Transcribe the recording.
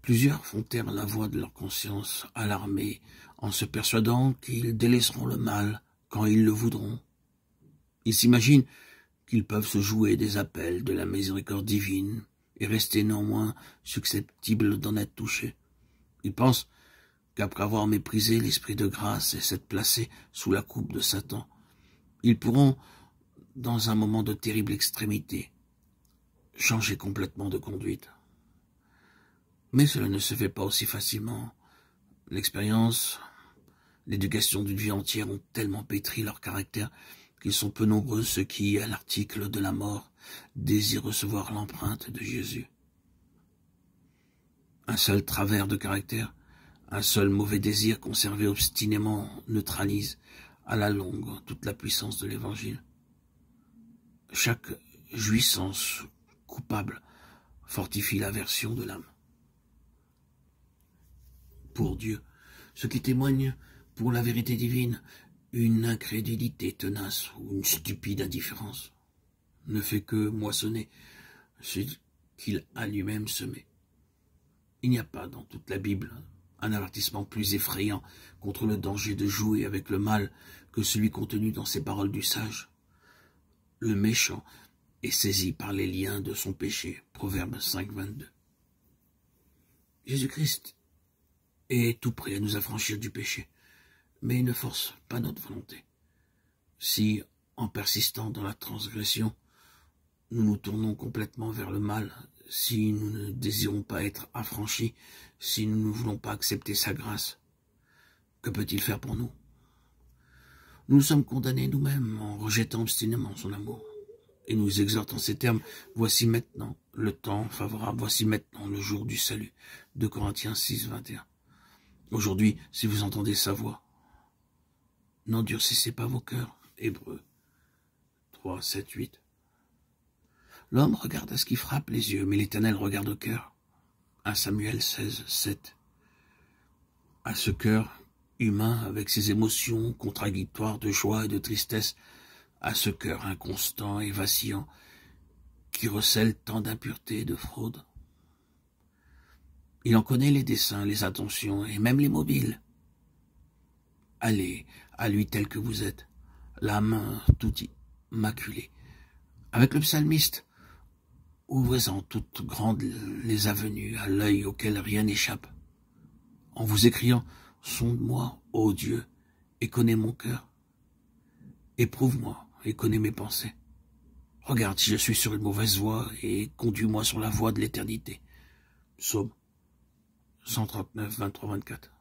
Plusieurs font taire la voix de leur conscience, alarmés, en se persuadant qu'ils délaisseront le mal quand ils le voudront. Ils s'imaginent qu'ils peuvent se jouer des appels de la miséricorde divine et rester néanmoins susceptibles d'en être touchés. Ils pensent qu'après avoir méprisé l'esprit de grâce et s'être placés sous la coupe de Satan, ils pourront, dans un moment de terrible extrémité, changer complètement de conduite. Mais cela ne se fait pas aussi facilement. L'expérience, l'éducation d'une vie entière ont tellement pétri leur caractère qu'ils sont peu nombreux ceux qui, à l'article de la mort, désirent recevoir l'empreinte de Jésus. Un seul travers de caractère, un seul mauvais désir conservé obstinément neutralise à la longue toute la puissance de l'Évangile. Chaque jouissance coupable fortifie l'aversion de l'âme pour Dieu, ce qui témoigne pour la vérité divine une incrédulité tenace ou une stupide indifférence, ne fait que moissonner ce qu'il a lui-même semé. Il n'y a pas dans toute la Bible un avertissement plus effrayant contre le danger de jouer avec le mal que celui contenu dans ces paroles du sage. Le méchant est saisi par les liens de son péché. Proverbe 5, 22. Jésus-Christ est tout prêt à nous affranchir du péché, mais il ne force pas notre volonté. Si, en persistant dans la transgression, nous nous tournons complètement vers le mal, si nous ne désirons pas être affranchis, si nous ne voulons pas accepter sa grâce, que peut-il faire pour nous? Nous sommes condamnés nous-mêmes en rejetant obstinément son amour. Et nous exhorte en ces termes, voici maintenant le temps favorable, voici maintenant le jour du salut. 2 Corinthiens 6, 21. Aujourd'hui, si vous entendez sa voix, n'endurcissez pas vos cœurs. Hébreux 3, 7, 8. L'homme regarde à ce qui frappe les yeux, mais l'Éternel regarde au cœur. 1 Samuel 16, 7. À ce cœur humain, avec ses émotions contradictoires de joie et de tristesse, à ce cœur inconstant et vacillant, qui recèle tant d'impureté et de fraude. Il en connaît les desseins, les intentions et même les mobiles. Allez à lui tel que vous êtes, l'âme tout immaculée. Avec le psalmiste, ouvrez-en toutes grandes les avenues, à l'œil auquel rien n'échappe. En vous écriant, sonde-moi, ô Dieu, et connais mon cœur. Éprouve-moi et connais mes pensées. Regarde si je suis sur une mauvaise voie et conduis-moi sur la voie de l'éternité. Psaume 139, 23, 24.